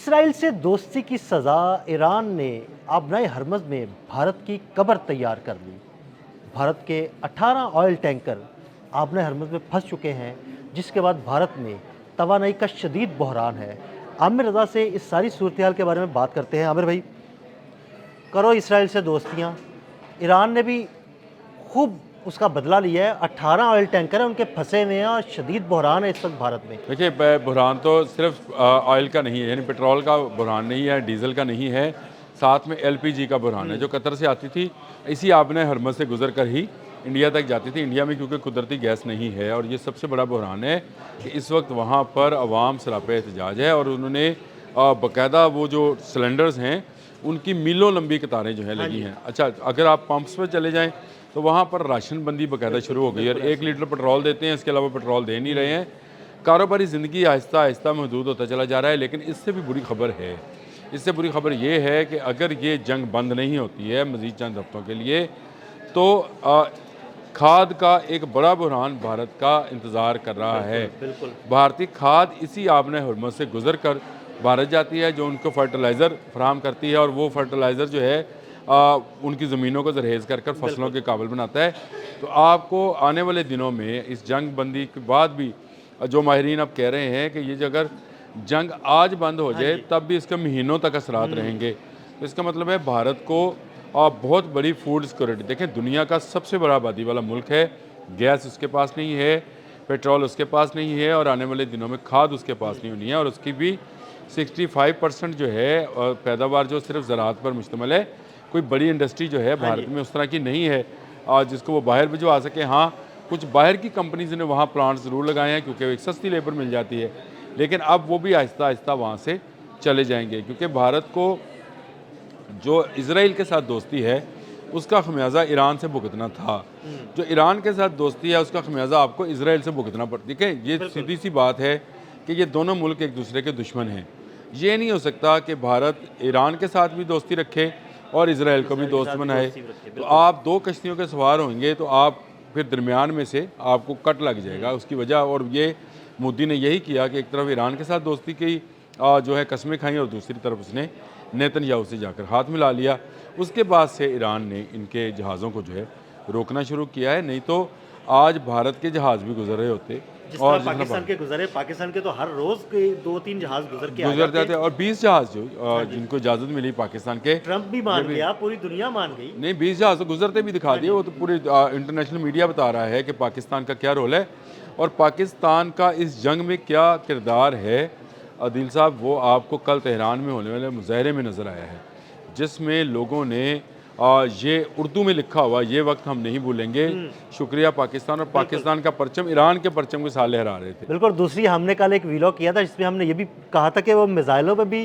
Israel से दोस्ती की सज़ा ईरान ने आबनाए हरमज़ में भारत की कब्र तैयार कर ली। भारत के 18 ऑयल टैंकर आबनाए हरमज़ में फंस चुके हैं, जिसके बाद भारत में तवानाई का शदीद बहरान है। आमिर रज़ा से इस सारी सूरत हाल के बारे में बात करते हैं। आमिर भाई, करो इसराइल से दोस्तियाँ। ईरान ने भी खूब उसका बदला लिया है। 18 ऑयल टैंकर हैं, उनके फंसे हुए हैं और शदीद बहरान है इस वक्त भारत में। देखिए, बुरहान तो सिर्फ ऑयल का नहीं है, यानी पेट्रोल का बुरहान नहीं है, डीजल का नहीं है, साथ में एलपीजी का बुरहान है जो कतर से आती थी, इसी आबने हरमज़ से गुजर कर ही इंडिया तक जाती थी। इंडिया में क्योंकि कुदरती गैस नहीं है, और ये सबसे बड़ा बुरहान है कि इस वक्त वहाँ पर अवाम सरापे एहतजाज है, और उन्होंने बाकायदा वो जो सिलेंडर्स हैं उनकी मीलों लंबी कतारें जो है लगी हैं। अच्छा, अगर आप पंप्स पर चले जाएँ तो वहाँ पर राशन बंदी बाकायदा शुरू हो गई है, और 1 लीटर पेट्रोल देते हैं, इसके अलावा पेट्रोल दे नहीं रहे हैं। कारोबारी ज़िंदगी आहिस्ता आहिस्ता महदूद होता चला जा रहा है। लेकिन इससे भी बुरी खबर है, इससे बुरी खबर ये है कि अगर ये जंग बंद नहीं होती है मज़ीद चंद हफ्तों के लिए, तो खाद का एक बड़ा बुरहान भारत का इंतज़ार कर रहा है। भारतीय खाद इसी आबने हरमज़ से गुजर कर भारत जाती है, जो उनको फर्टिलाइज़र फराहम करती है, और वो फर्टिलाइज़र जो है उनकी ज़मीनों को जरहेज़ कर कर फसलों के काबिल बनाता है। तो आपको आने वाले दिनों में इस जंग बंदी के बाद भी जो माहिरीन अब कह रहे हैं कि ये जो अगर जंग आज बंद हो जाए तब भी इसके महीनों तक असरात रहेंगे। तो इसका मतलब है भारत को बहुत बड़ी फूड सिक्योरिटी, देखें दुनिया का सबसे बड़ा आबादी वाला मुल्क है, गैस उसके पास नहीं है, पेट्रोल उसके पास नहीं है, और आने वाले दिनों में खाद उसके पास नहीं होनी है, और उसकी भी 65% जो है पैदावार जो सिर्फ ज़राअत पर मुश्तमिल है। कोई बड़ी इंडस्ट्री जो है भारत में उस तरह की नहीं है जिसको वो बाहर भिजवा सके। हाँ, कुछ बाहर की कंपनीज़ ने वहाँ प्लांट ज़रूर लगाए हैं क्योंकि एक सस्ती लेबर मिल जाती है, लेकिन अब वो भी आहिस्ता आहिस्ता वहाँ से चले जाएंगे, क्योंकि भारत को जो इजराइल के साथ दोस्ती है उसका खमियाजा ईरान से भुगतना था। जो ईरान के साथ दोस्ती है उसका खमियाजा आपको इजराइल से भुगतना पड़ता है। देखिए, ये सीधी सी बात है कि ये दोनों मुल्क एक दूसरे के दुश्मन हैं। ये नहीं हो सकता कि भारत ईरान के साथ भी दोस्ती रखे और इजराइल को भी दोस्त बनाए। तो आप दो कश्तियों के सवार होंगे तो आप फिर दरमियान में से आपको कट लग जाएगा उसकी वजह। और ये मोदी ने यही किया कि एक तरफ ईरान के साथ दोस्ती की जो है कस्में खाई, और दूसरी तरफ उसने नेतन्याहू से जाकर हाथ मिला लिया। उसके बाद से ईरान ने इनके जहाज़ों को जो है रोकना शुरू किया है, नहीं तो आज भारत के जहाज़ भी गुजर रहे होते। और पाकिस्तान के गुजरे, पाकिस्तान के तो हर रोज के 2-3 जहाज गुजर जाते हैं, और 20 जहाज जो जिनको इजाज़त मिली पाकिस्तान के, ट्रंप भी मान गया, पूरी दुनिया मान गई। नहीं, 20 जहाज तो गुजरते भी दिखा दिए। वो तो पूरी इंटरनेशनल मीडिया बता रहा है कि पाकिस्तान का क्या रोल है और पाकिस्तान का इस जंग में क्या किरदार है। आदिल साहब, वो आपको कल तेहरान में होने वाले मुजाहरे में नज़र आया है, जिसमें लोगों ने ये उर्दू में लिखा हुआ, ये वक्त हम नहीं भूलेंगे, शुक्रिया पाकिस्तान, और पाकिस्तान का परचम ईरान के परचम के साथ लहरा रहे थे। बिल्कुल। दूसरी, हमने कल एक व्लॉग किया था जिसमें हमने ये भी कहा था कि वो मिसाइलों पे भी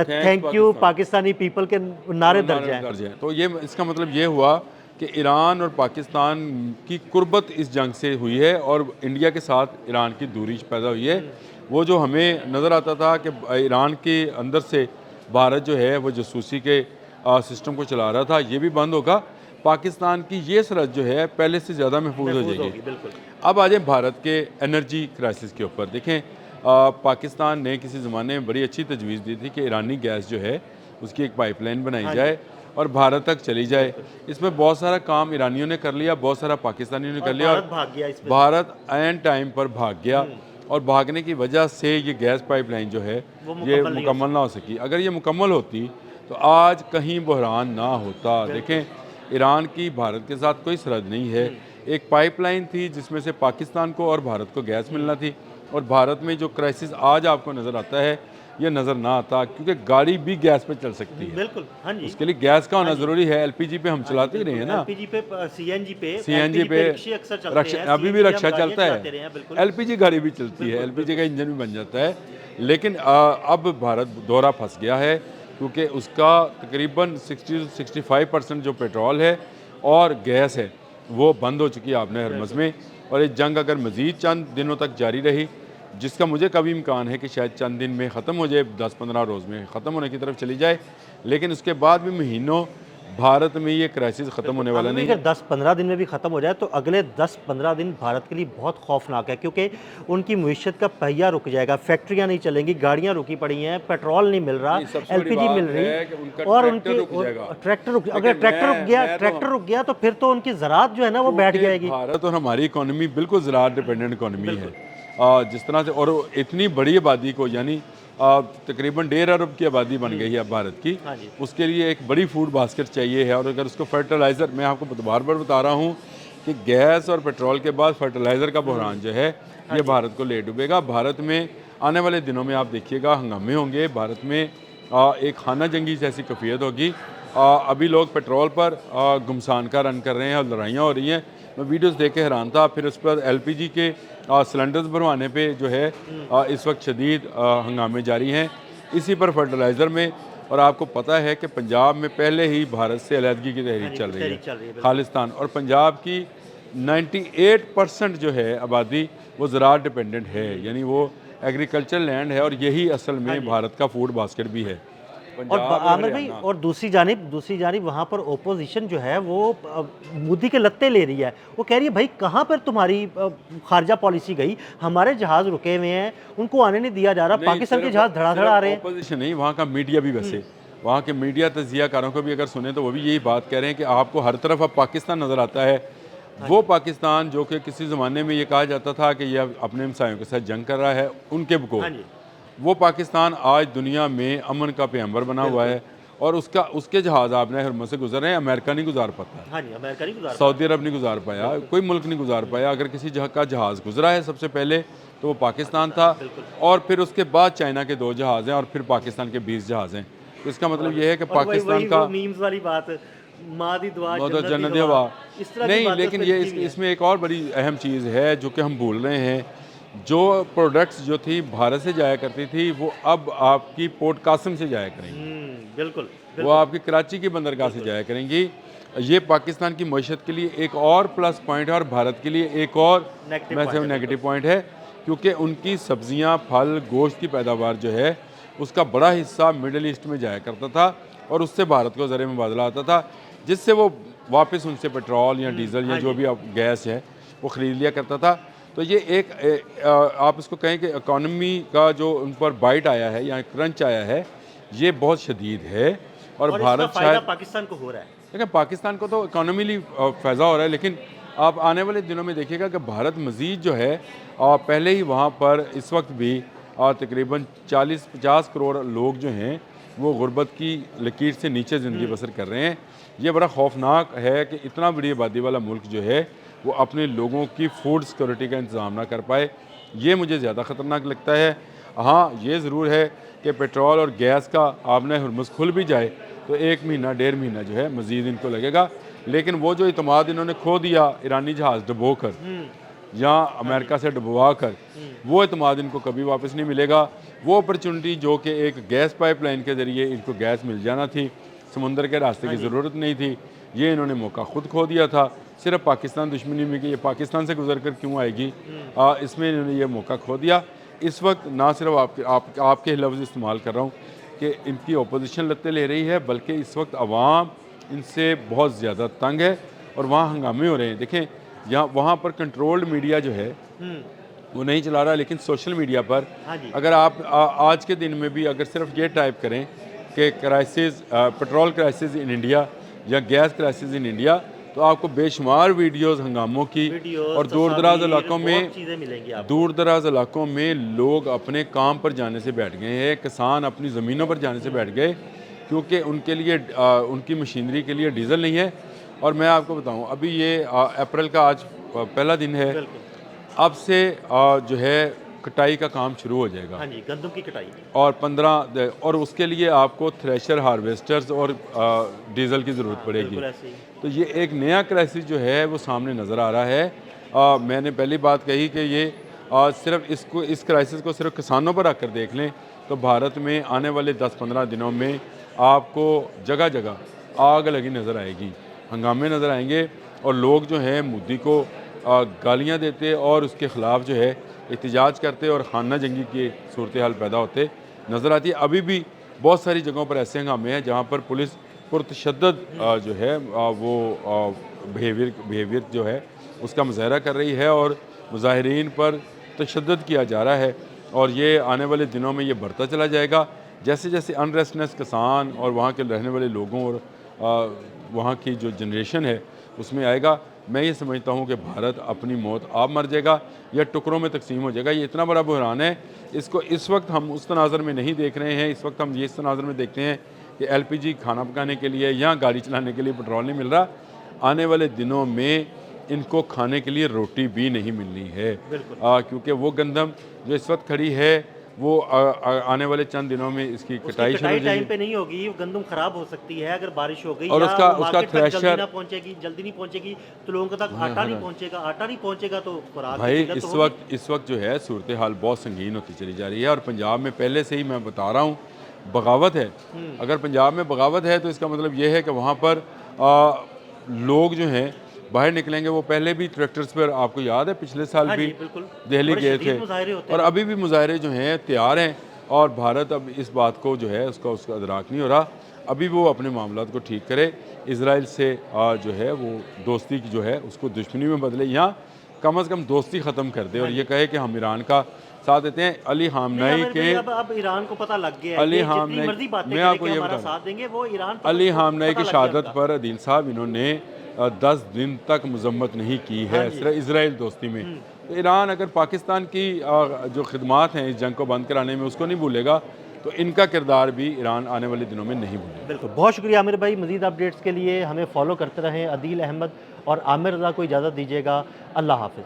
थैंक यू पाकिस्तानी पीपल के नारे दर्ज हैं। तो ये इसका मतलब ये हुआ कि ईरान और पाकिस्तान की कुर्बत इस जंग से हुई है, और इंडिया के साथ ईरान की दूरी पैदा हुई है। वो जो हमें नज़र आता था कि ईरान के अंदर से भारत जो है वो जासूसी के सिस्टम को चला रहा था, ये भी बंद होगा। पाकिस्तान की ये सरहद जो है पहले से ज़्यादा महफूज हो जाएगी। अब आ जाए भारत के एनर्जी क्राइसिस के ऊपर। देखें, पाकिस्तान ने किसी ज़माने में बड़ी अच्छी तजवीज़ दी थी कि ईरानी गैस जो है उसकी एक पाइपलाइन बनाई जाए और भारत तक चली जाए। इसमें बहुत सारा काम ईरानियों ने कर लिया, बहुत सारा पाकिस्तानियों ने कर लिया, और भारत एन टाइम पर भाग गया, और भागने की वजह से ये गैस पाइपलाइन जो है ये मुकम्मल ना हो सकी। अगर ये मुकम्मल होती तो आज कहीं बहरान ना होता। देखें, ईरान की भारत के साथ कोई सरहद नहीं है, एक पाइपलाइन थी जिसमें से पाकिस्तान को और भारत को गैस मिलना थी, और भारत में जो क्राइसिस आज आपको नज़र आता है ये नज़र ना आता, क्योंकि गाड़ी भी गैस पे चल सकती है। बिल्कुल, हाँ जी। उसके लिए गैस का होना ज़रूरी है। एलपीजी पे हम चलाते ही रहे हैं ना, एलपीजी पे, सीएनजी पे अभी भी रक्षा चलता है, एलपीजी गाड़ी भी चलती है, एलपीजी का इंजन भी बन जाता है। लेकिन अब भारत दोहरा फंस गया है, क्योंकि उसका तकरीबन 60-65% जो पेट्रोल है और गैस है वो बंद हो चुकी है आबने हरमज़ में। और ये जंग अगर मज़ीद चंद दिनों तक जारी रही, जिसका मुझे कभी इम्कान है कि शायद चंद दिन में ख़त्म हो जाए, 10-15 रोज़ में ख़त्म होने की तरफ चली जाए, लेकिन उसके बाद भी महीनों भारत में ये क्राइसिस ख़त्म होने वाला नहीं है। अगर 10-15 दिन में भी ख़त्म हो जाए तो अगले 10-15 दिन भारत के लिए बहुत खौफनाक है, क्योंकि उनकी मईशत का पहिया रुक जाएगा, फैक्ट्रियाँ नहीं चलेंगी, गाड़ियाँ रुकी पड़ी हैं, पेट्रोल नहीं मिल रहा, नहीं, सबसे बड़ी एलपीजी बात मिल रही है कि उनका और ट्रैक्टर उनके रुक जाएगा। ट्रैक्टर रुक, लेकिन अगर ट्रैक्टर रुक गया, मैं तो ट्रैक्टर रुक गया तो फिर तो उनकी ज़राअत जो है ना वो बैठ क्योंकि जाएगी। भारत और हमारी इकोनॉमी बिल्कुल ज़राअत डिपेंडेंट इकोनॉमी है। जिस तरह से और इतनी बड़ी आबादी को यानी तकरीबन 1.5 अरब की आबादी बन गई है अब भारत की, हाँ जी। उसके लिए एक बड़ी फूड बास्केट चाहिए है। और अगर उसको फर्टिलाइज़र, मैं आपको बार बार बता रहा हूँ कि गैस और पेट्रोल के बाद फर्टिलाइज़र का बहरान जो है ये भारत को ले डूबेगा। भारत में आने वाले दिनों में आप देखिएगा हंगामे होंगे, भारत में एक खाना जंगी जैसी कैफियत होगी। अभी लोग पेट्रोल पर घुमसान का रन कर रहे हैं और लड़ाइयाँ हो रही हैं। मैं वीडियोस देख के हैरान था। फिर उस पर एलपीजी के सिलेंडर्स भरवाने पे जो है इस वक्त शदीद हंगामे जारी हैं, इसी पर फर्टिलाइज़र में। और आपको पता है कि पंजाब में पहले ही भारत से अलहदगी की तहरीक चल रही है, खालिस्तान। और पंजाब की 98% जो है आबादी वो ज़राअत डिपेंडेंट है, यानी वो एग्रीकल्चर लैंड है। और यही असल में भारत का फूड बास्केट भी है। और आमिर भाई, और दूसरी जानिब वहाँ पर ओपोजिशन जो है वो मोदी के लत्ते ले रही है। वो कह रही है भाई कहाँ पर तुम्हारी खारजा पॉलिसी गई, हमारे जहाज़ रुके हुए हैं, उनको आने नहीं दिया जा रहा, पाकिस्तान के जहाज़ धड़ाधड़ आ रहे हैं। ओपोजिशन नहीं, वहाँ का मीडिया भी वैसे, वहाँ के मीडिया तजियाकारों को भी अगर सुने तो वो भी यही बात कह रहे हैं कि आपको हर तरफ अब पाकिस्तान नज़र आता है। वो पाकिस्तान जो कि किसी ज़माने में ये कहा जाता था कि यह अपने हमसायों के साथ जंग कर रहा है, उनके को वो पाकिस्तान आज दुनिया में अमन का पैगंबर बना हुआ है। और उसके जहाज़ आपने हरमत से गुजर रहे हैं, अमेरिका नहीं गुजार पाता, हाँ जी, अमेरिका नहीं गुजार, सऊदी अरब नहीं गुजार पाया, कोई मुल्क नहीं गुजार पाया। अगर किसी जगह का जहाज़ गुजरा है सबसे पहले तो वो पाकिस्तान था, और फिर उसके बाद चाइना के 2 जहाज़ हैं, और फिर पाकिस्तान के 20 जहाज़ हैं। तो इसका मतलब ये है कि पाकिस्तान का मीम्स वाली बात, माँ दी दुआ जन्नत दी हवा नहीं। लेकिन ये इसमें एक और बड़ी अहम चीज़ है जो कि हम भूल रहे हैं। जो प्रोडक्ट्स जो थी भारत से जाया करती थी वो अब आपकी पोर्ट कासिम से जाया करेंगी। बिल्कुल, वो आपकी कराची की बंदरगाह से जाया करेंगी। ये पाकिस्तान की मईशत के लिए एक और प्लस पॉइंट है और भारत के लिए एक और नेगेटिव पॉइंट है, क्योंकि उनकी सब्जियां, फल, गोश्त की पैदावार जो है उसका बड़ा हिस्सा मिडल ईस्ट में जाया करता था और उससे भारत को ज़रिए मुबादला आता था, जिससे वो वापस उनसे पेट्रोल या डीज़ल या जो भी गैस है वो ख़रीद लिया करता था। तो ये आप इसको कहें कि इकॉनमी का जो उन पर बाइट आया है या क्रंच आया है, ये बहुत शदीद है। और भारत शायद पाकिस्तान को हो रहा है, देखिए पाकिस्तान को तो इकॉनमीली फ़ायदा हो रहा है, लेकिन आप आने वाले दिनों में देखिएगा कि भारत मज़ीद जो है पहले ही वहाँ पर इस वक्त भी तकरीबन 40-50 करोड़ लोग जो हैं वो गुर्बत की लकीर से नीचे ज़िंदगी बसर कर रहे हैं। ये बड़ा खौफनाक है कि इतना बड़ी आबादी वाला मुल्क जो है वो अपने लोगों की फूड सिक्योरिटी का इंतज़ाम ना कर पाए। ये मुझे ज़्यादा ख़तरनाक लगता है। हाँ, ये ज़रूर है कि पेट्रोल और गैस का आपने हुर्मुज़ खुल भी जाए तो 1 महीना 1.5 महीना जो है मज़ीद इनको लगेगा, लेकिन वो जो इतमाद इन्होंने खो दिया ईरानी जहाज़ डुबो कर या अमेरिका से डुबवा कर, वो इतमाद इनको कभी वापस नहीं मिलेगा। वो अपॉर्चुनिटी जो कि एक गैस पाइपलाइन के ज़रिए इनको गैस मिल जाना थी, समुंदर के रास्ते की ज़रूरत नहीं थी, ये इन्होंने मौका खुद खो दिया था। सिर्फ पाकिस्तान दुश्मनी में कि ये पाकिस्तान से गुजर कर क्यों आएगी, इसमें इन्होंने ये मौका खो दिया। इस वक्त ना सिर्फ आपके लफ्ज़ इस्तेमाल कर रहा हूँ कि इनकी अपोजिशन लत्ते ले रही है, बल्कि इस वक्त आवाम इनसे बहुत ज़्यादा तंग है और वहाँ हंगामे हो रहे हैं। देखें यहाँ वहाँ पर कंट्रोल्ड मीडिया जो है वो नहीं चला रहा, लेकिन सोशल मीडिया पर अगर आप आज के दिन में भी अगर सिर्फ ये टाइप करें कि crisis, petrol crisis in India या गैस क्राइसिस इन इंडिया, तो आपको बेशुमार वीडियोस हंगामों की और दूर दराज इलाकों में लोग अपने काम पर जाने से बैठ गए हैं, किसान अपनी ज़मीनों पर जाने से बैठ गए, क्योंकि उनके लिए उनकी मशीनरी के लिए डीज़ल नहीं है। और मैं आपको बताऊं, अभी ये अप्रैल का आज पहला दिन है, अब से जो है कटाई का काम शुरू हो जाएगा। हाँ जी, गंदम की कटाई। और 15 और उसके लिए आपको थ्रेशर, हार्वेस्टर्स और डीज़ल की ज़रूरत पड़ेगी। तो ये एक नया क्राइसिस जो है वो सामने नज़र आ रहा है। मैंने पहली बात कही कि ये सिर्फ इस क्राइसिस को सिर्फ किसानों पर रख कर देख लें तो भारत में आने वाले 10-15 दिनों में आपको जगह जगह आग लगी नज़र आएगी, हंगामे नज़र आएंगे और लोग जो हैं मोदी को गालियाँ देते और उसके ख़िलाफ़ जो है एहतजाज करते और खाना जंगी की सूरत हाल पैदा होते नज़र आती है। अभी भी बहुत सारी जगहों पर ऐसे हंगामे हैं जहाँ पर पुलिस पुरतशद्दद जो है वो बिहेवियर जो है उसका मुजाहरा कर रही है और मुजाहिरीन पर तशद्दुद किया जा रहा है और ये आने वाले दिनों में ये बढ़ता चला जाएगा। जैसे जैसे अनरेस्टनेस किसान और वहाँ के रहने वाले लोगों और वहाँ की जो जनरेशन है उसमें आएगा। मैं ये समझता हूँ कि भारत अपनी मौत आप मर जाएगा या टुकड़ों में तकसीम हो जाएगा। ये इतना बड़ा बहरान है, इसको इस वक्त हम उस तनाज़र में नहीं देख रहे हैं। इस वक्त हम ये इस तनाज़र में देखते हैं कि LPG खाना पकाने के लिए या गाड़ी चलाने के लिए पेट्रोल नहीं मिल रहा। आने वाले दिनों में इनको खाने के लिए रोटी भी नहीं मिलनी है, क्योंकि वो गंदम जो इस वक्त खड़ी है वो आने वाले चंद दिनों में इसकी कटाई शुरू हो टाइम जाएगी पे नहीं होगी, वो गंदम खराब हो सकती है अगर बारिश हो गई और या उसका मार्केट तक थ्रेशर जल्दी नहीं पहुंचेगी तो लोगों तक आटा नहीं पहुंचेगा तो खुराक की भाई किल्लत तो होगी। इस वक्त जो है सूरत हाल बहुत संगीन होती चली जा रही है और पंजाब में पहले से ही मैं बता रहा हूँ बगावत है। अगर पंजाब में बगावत है तो इसका मतलब ये है कि वहाँ पर लोग जो हैं बाहर निकलेंगे। वो पहले भी ट्रैक्टर्स पर, आपको याद है पिछले साल भी दिल्ली गए थे और अभी भी मुजाहरे जो हैं तैयार हैं और भारत अब इस बात को जो है उसका अदराक नहीं हो रहा। अभी वो अपने मामलात को ठीक करे, इजराइल से जो है वो दोस्ती की जो है उसको दुश्मनी में बदले या कम से कम दोस्ती ख़त्म कर दे और ये कहे कि हम ईरान का साथ देते हैं। अली हामनाई के अब ईरान को पता लग गया अली है हामनाई, मैं आपको ये बता साथ देंगे वो ईरान अली हामनाई की शहादत पर अदील साहब इन्होंने 10 दिन तक मजम्मत नहीं की है सिर्फ इजराइल दोस्ती में। तो ईरान अगर पाकिस्तान की जो खिदमात हैं इस जंग को बंद कराने में उसको नहीं भूलेगा तो इनका किरदार भी ईरान आने वाले दिनों में नहीं भूलेगा। बिल्कुल, बहुत शुक्रिया आमिर भाई। मज़ीद अपडेट्स के लिए हमें फॉलो करते रहें। अदील अहमद और आमिर रज़ा को इजाज़त दीजिएगा। अल्लाह हाफ़िज़।